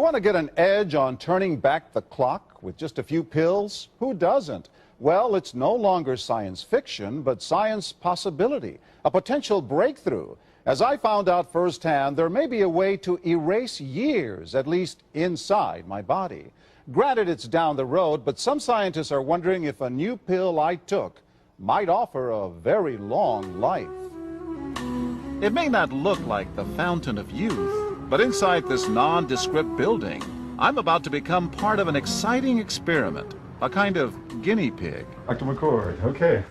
Want to get an edge on turning back the clock with just a few pills? Who doesn't? Well, it's no longer science fiction, but science possibility, a potential breakthrough. As I found out firsthand, there may be a way to erase years, at least inside my body. Granted, it's down the road, but some scientists are wondering if a new pill I took might offer a very long life. It may not look like the fountain of youth, but inside this nondescript building, I'm about to become part of an exciting experiment, a kind of guinea pig. Dr. McCord, okay.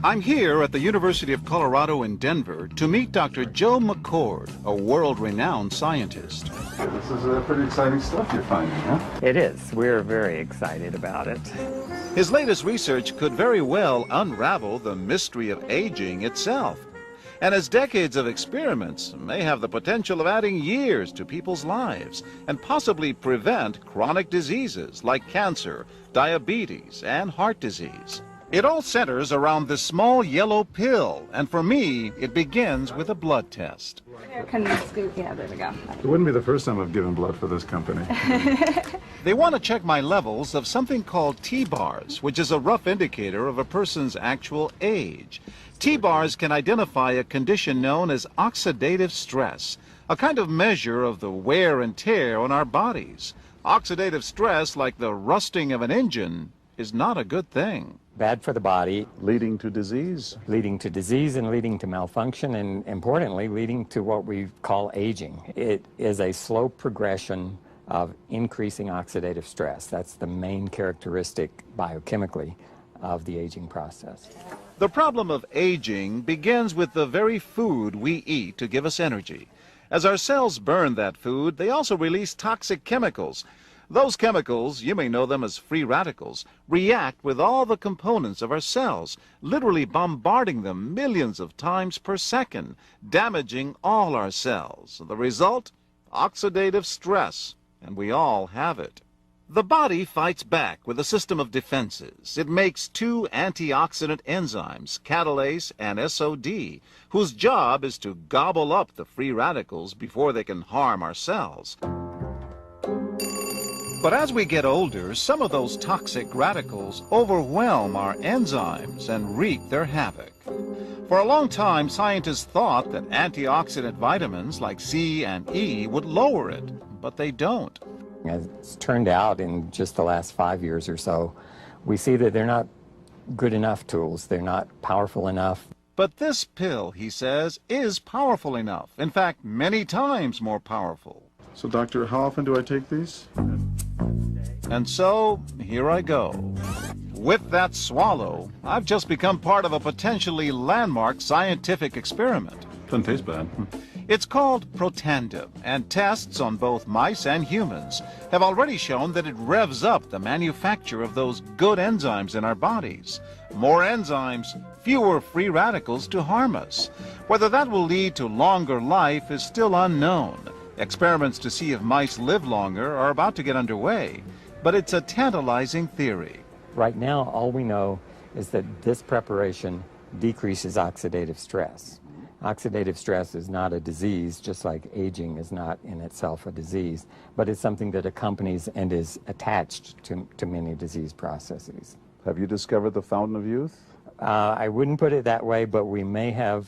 I'm here at the University of Colorado in Denver to meet Dr. Joe McCord, a world-renowned scientist. This is pretty exciting stuff you're finding, huh? It is. We're very excited about it. His latest research could very well unravel the mystery of aging itself. And his decades of experiments may have the potential of adding years to people's lives and possibly prevent chronic diseases like cancer, diabetes, and heart disease. It all centers around this small yellow pill, and for me, it begins with a blood test. Can you scoop? Yeah, there we go. It wouldn't be the first time I've given blood for this company. They want to check my levels of something called T-bars, which is a rough indicator of a person's actual age. T-bars can identify a condition known as oxidative stress, a kind of measure of the wear and tear on our bodies. Oxidative stress, like the rusting of an engine, is not a good thing. Bad for the body. Leading to disease. Leading to disease and leading to malfunction, and importantly, leading to what we call aging. It is a slow progression of increasing oxidative stress. That's the main characteristic biochemically of the aging process. The problem of aging begins with the very food we eat to give us energy. As our cells burn that food, they also release toxic chemicals. Those chemicals, you may know them as free radicals, react with all the components of our cells, literally bombarding them millions of times per second, damaging all our cells. The result? Oxidative stress, and we all have it. The body fights back with a system of defenses. It makes two antioxidant enzymes, catalase and SOD, whose job is to gobble up the free radicals before they can harm our cells. But as we get older, some of those toxic radicals overwhelm our enzymes and wreak their havoc. For a long time, scientists thought that antioxidant vitamins like C and E would lower it, but they don't. As it's turned out in just the last 5 years or so, we see that they're not good enough tools. They're not powerful enough. But this pill, he says, is powerful enough. In fact, many times more powerful. So, doctor, how often do I take these? And so, here I go. With that swallow, I've just become part of a potentially landmark scientific experiment. Doesn't taste bad. It's called Protandim, and tests on both mice and humans have already shown that it revs up the manufacture of those good enzymes in our bodies. More enzymes, fewer free radicals to harm us. Whether that will lead to longer life is still unknown. Experiments to see if mice live longer are about to get underway, but it's a tantalizing theory. Right now, all we know is that this preparation decreases oxidative stress. Oxidative stress is not a disease, just like aging is not in itself a disease, but it's something that accompanies and is attached to many disease processes. Have you discovered the fountain of youth? I wouldn't put it that way, but we may have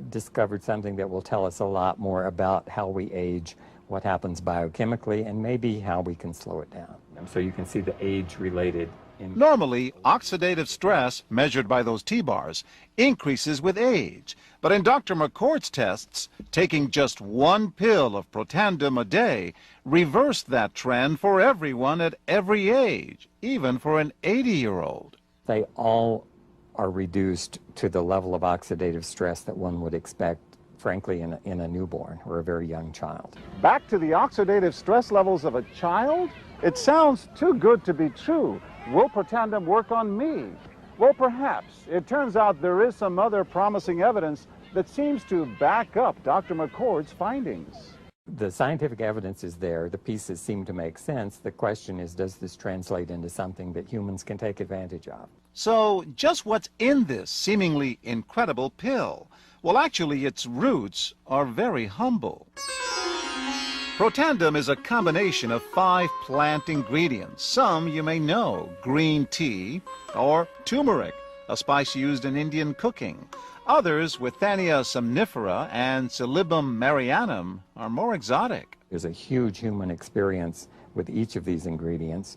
discovered something that will tell us a lot more about how we age, what happens biochemically, and maybe how we can slow it down. So you can see the age-related. Normally, oxidative stress, measured by those T-bars, increases with age. But in Dr. McCord's tests, taking just one pill of Protandim a day reversed that trend for everyone at every age, even for an 80-year-old. They all are reduced to the level of oxidative stress that one would expect, frankly, in a newborn or a very young child. Back to the oxidative stress levels of a child? It sounds too good to be true. Will Protandim work on me? Well, perhaps. It turns out there is some other promising evidence that seems to back up Dr. McCord's findings. The scientific evidence is there. The pieces seem to make sense. The question is, does this translate into something that humans can take advantage of? So, just what's in this seemingly incredible pill? Well, actually, its roots are very humble. Protandim is a combination of 5 plant ingredients. Some you may know: green tea or turmeric, a spice used in Indian cooking. Others, Withania somnifera and Silybum marianum, are more exotic. There's a huge human experience with each of these ingredients.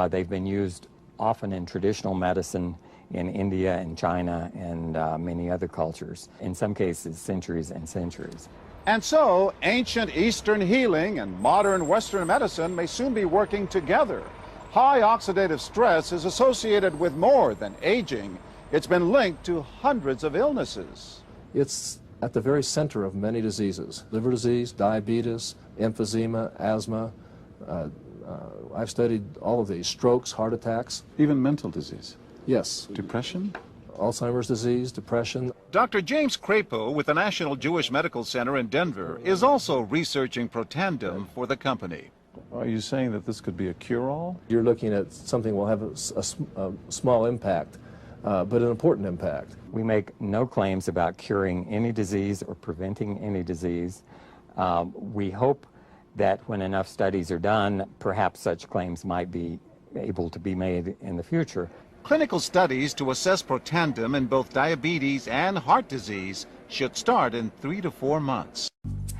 They've been used often in traditional medicine in India and China and many other cultures, in some cases centuries and centuries. And so, ancient Eastern healing and modern Western medicine may soon be working together. High oxidative stress is associated with more than aging. It's been linked to hundreds of illnesses. It's at the very center of many diseases: liver disease, diabetes, emphysema, asthma. I've studied all of these: strokes, heart attacks. Even mental disease. Yes. Depression? Alzheimer's disease, depression. Dr. James Crapo with the National Jewish Medical Center in Denver is also researching Protandim for the company. Are you saying that this could be a cure-all? You're looking at something that will have a small impact, but an important impact. We make no claims about curing any disease or preventing any disease. We hope that when enough studies are done, perhaps such claims might be able to be made in the future. Clinical studies to assess Protandim in both diabetes and heart disease should start in 3 to 4 months.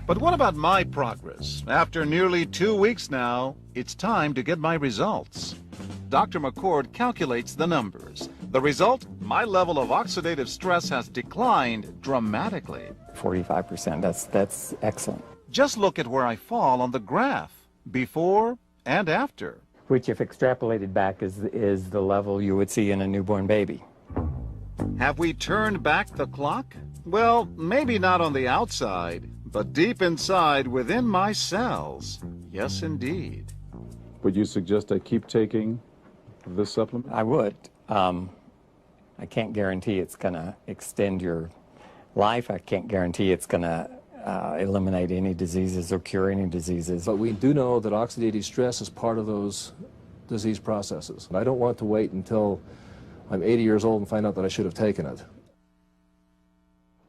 But what about my progress? After nearly 2 weeks now, it's time to get my results. Dr. McCord calculates the numbers. The result? My level of oxidative stress has declined dramatically. 45%, that's excellent. Just look at where I fall on the graph, before and after. Which, if extrapolated back, is the level you would see in a newborn baby. Have we turned back the clock? Well, maybe not on the outside, but deep inside within my cells. Yes, indeed. Would you suggest I keep taking this supplement? I would. I can't guarantee it's going to extend your life. I can't guarantee it's going to eliminate any diseases or cure any diseases. But we do know that oxidative stress is part of those disease processes. And I don't want to wait until I'm 80 years old and find out that I should have taken it.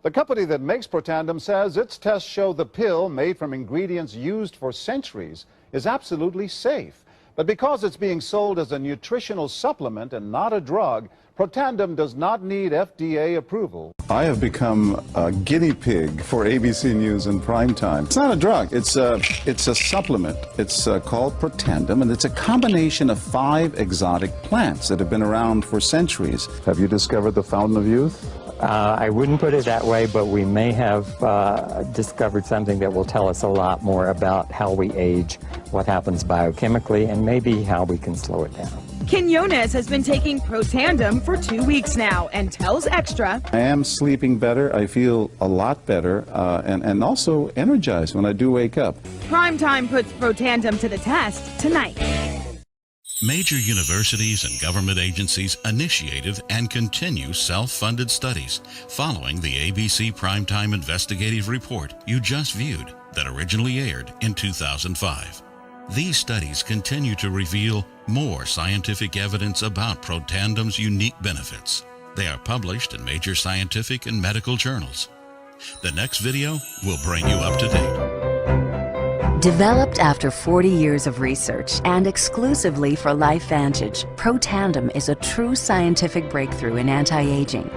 The company that makes Protandim says its tests show the pill, made from ingredients used for centuries, is absolutely safe. But because it's being sold as a nutritional supplement and not a drug, Protandim does not need FDA approval. I have become a guinea pig for ABC News in prime time. It's not a drug. It's a supplement. It's called Protandim, and it's a combination of 5 exotic plants that have been around for centuries. Have you discovered the fountain of youth? I wouldn't put it that way, but we may have discovered something that will tell us a lot more about how we age, what happens biochemically, and maybe how we can slow it down. Quinones has been taking Protandim for 2 weeks now and tells Extra, I am sleeping better. I feel a lot better and also energized when I do wake up. Primetime puts Protandim to the test tonight. Major universities and government agencies initiated and continue self-funded studies following the ABC Primetime Investigative Report you just viewed that originally aired in 2005. These studies continue to reveal more scientific evidence about Protandim's unique benefits. They are published in major scientific and medical journals. The next video will bring you up to date. Developed after 40 years of research and exclusively for LifeVantage, Protandim is a true scientific breakthrough in anti-aging.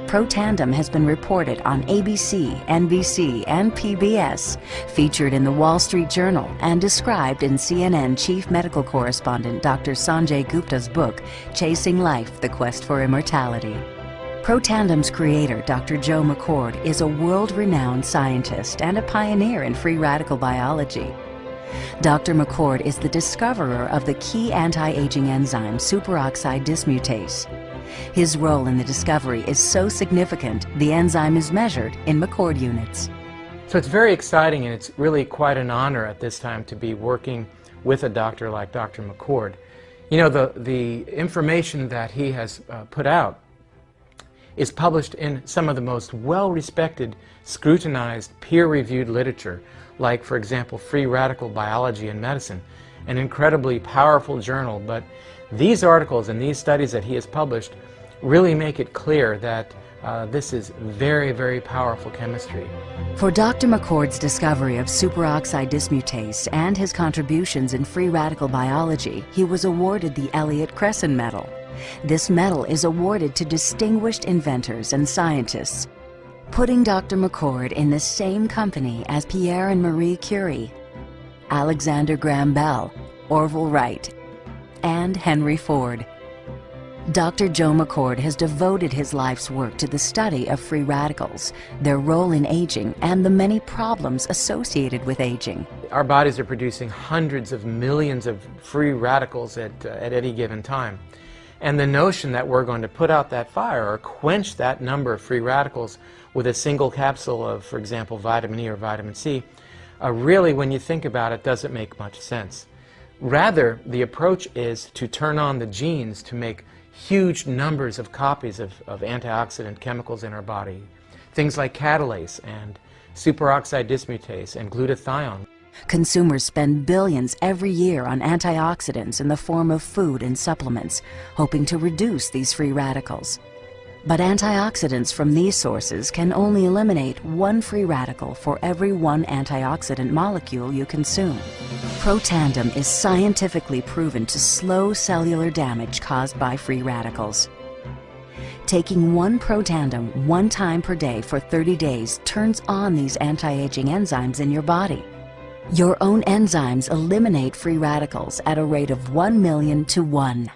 Protandim has been reported on ABC, NBC, and PBS, featured in the Wall Street Journal, and described in CNN Chief Medical Correspondent Dr. Sanjay Gupta's book, Chasing Life: The Quest for Immortality. Protandim's creator, Dr. Joe McCord, is a world-renowned scientist and a pioneer in free radical biology. Dr. McCord is the discoverer of the key anti-aging enzyme superoxide dismutase. His role in the discovery is so significant, the enzyme is measured in McCord units. So it's very exciting, and it's really quite an honor at this time to be working with a doctor like Dr. McCord. You know, the information that he has put out is published in some of the most well-respected, scrutinized, peer-reviewed literature, like, for example, Free Radical Biology and Medicine, an incredibly powerful journal. But these articles and these studies that he has published really make it clear that This is very, very powerful chemistry. For Dr. McCord's discovery of superoxide dismutase and his contributions in free radical biology, he was awarded the Elliott Cresson Medal. This medal is awarded to distinguished inventors and scientists, putting Dr. McCord in the same company as Pierre and Marie Curie, Alexander Graham Bell, Orville Wright, and Henry Ford. Dr. Joe McCord has devoted his life's work to the study of free radicals, their role in aging, and the many problems associated with aging. Our bodies are producing hundreds of millions of free radicals at any given time. And the notion that we're going to put out that fire or quench that number of free radicals with a single capsule of, for example, vitamin E or vitamin C, really, when you think about it, doesn't make much sense. Rather, the approach is to turn on the genes to make huge numbers of copies of antioxidant chemicals in our body. Things like catalase and superoxide dismutase and glutathione. Consumers spend billions every year on antioxidants in the form of food and supplements, hoping to reduce these free radicals. But antioxidants from these sources can only eliminate one free radical for every one antioxidant molecule you consume. Protandim is scientifically proven to slow cellular damage caused by free radicals. Taking one Protandim 1 time per day for 30 days turns on these anti-aging enzymes in your body. Your own enzymes eliminate free radicals at a rate of 1 million to 1.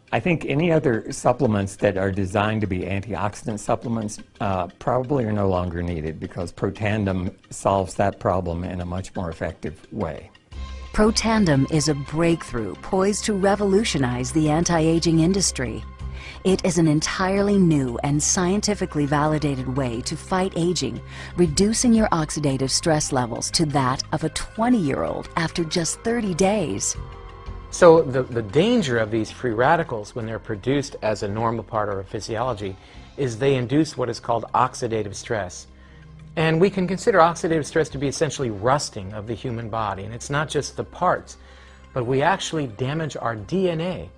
I think any other supplements that are designed to be antioxidant supplements probably are no longer needed, because Protandim solves that problem in a much more effective way. Protandim is a breakthrough poised to revolutionize the anti-aging industry. It is an entirely new and scientifically validated way to fight aging, reducing your oxidative stress levels to that of a 20-year-old after just 30 days. So the danger of these free radicals when they're produced as a normal part of our physiology is they induce what is called oxidative stress. And we can consider oxidative stress to be essentially rusting of the human body. And it's not just the parts, but we actually damage our DNA.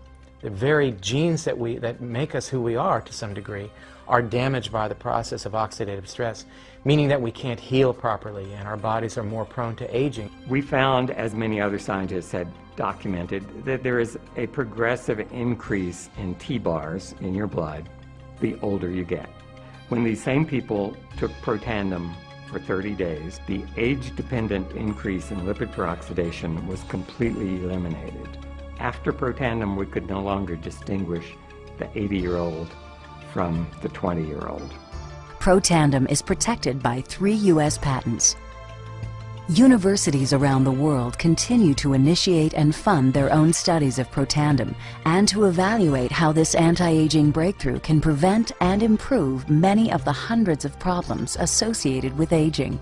The very genes that make us who we are to some degree are damaged by the process of oxidative stress, meaning that we can't heal properly and our bodies are more prone to aging. We found, as many other scientists had documented, that there is a progressive increase in T-bars in your blood the older you get. When these same people took Protandim for 30 days, the age-dependent increase in lipid peroxidation was completely eliminated. After Protandim, we could no longer distinguish the 80-year-old from the 20-year-old. Protandim is protected by 3 U.S. patents. Universities around the world continue to initiate and fund their own studies of Protandim and to evaluate how this anti-aging breakthrough can prevent and improve many of the hundreds of problems associated with aging.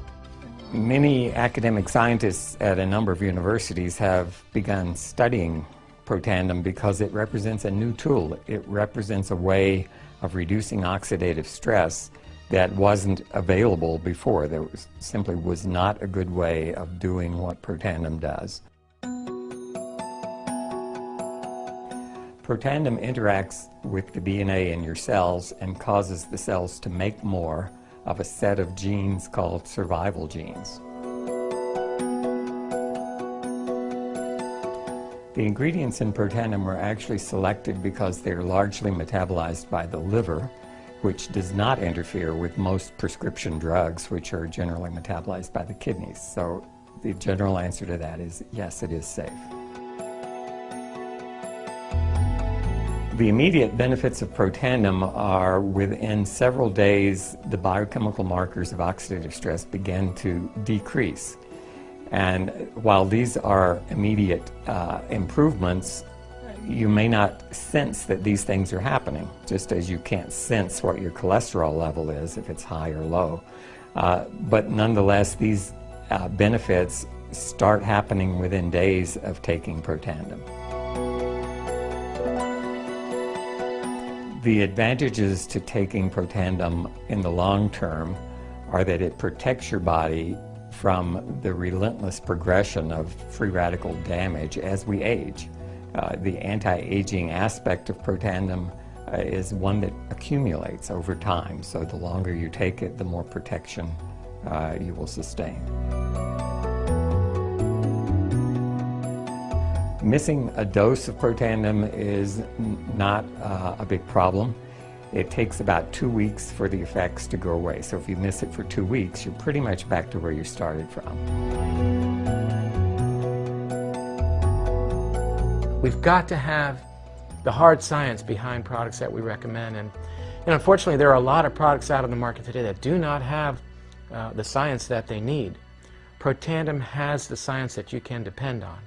Many academic scientists at a number of universities have begun studying Protandim because it represents a new tool. It represents a way of reducing oxidative stress that wasn't available before. There simply was not a good way of doing what Protandim does. Protandim interacts with the DNA in your cells and causes the cells to make more of a set of genes called survival genes. The ingredients in Protandim were actually selected because they're largely metabolized by the liver, which does not interfere with most prescription drugs, which are generally metabolized by the kidneys. So the general answer to that is yes, it is safe. The immediate benefits of Protandim are within several days, the biochemical markers of oxidative stress begin to decrease. And while these are immediate improvements, you may not sense that these things are happening, just as you can't sense what your cholesterol level is if it's high or low. But nonetheless, these benefits start happening within days of taking Protandim. The advantages to taking Protandim in the long term are that it protects your body from the relentless progression of free radical damage as we age. The anti-aging aspect of Protandim is one that accumulates over time. So the longer you take it, the more protection you will sustain. Missing a dose of Protandim is not a big problem. It takes about 2 weeks for the effects to go away. So if you miss it for 2 weeks, you're pretty much back to where you started from. We've got to have the hard science behind products that we recommend. And unfortunately, there are a lot of products out on the market today that do not have the science that they need. Protandim has the science that you can depend on.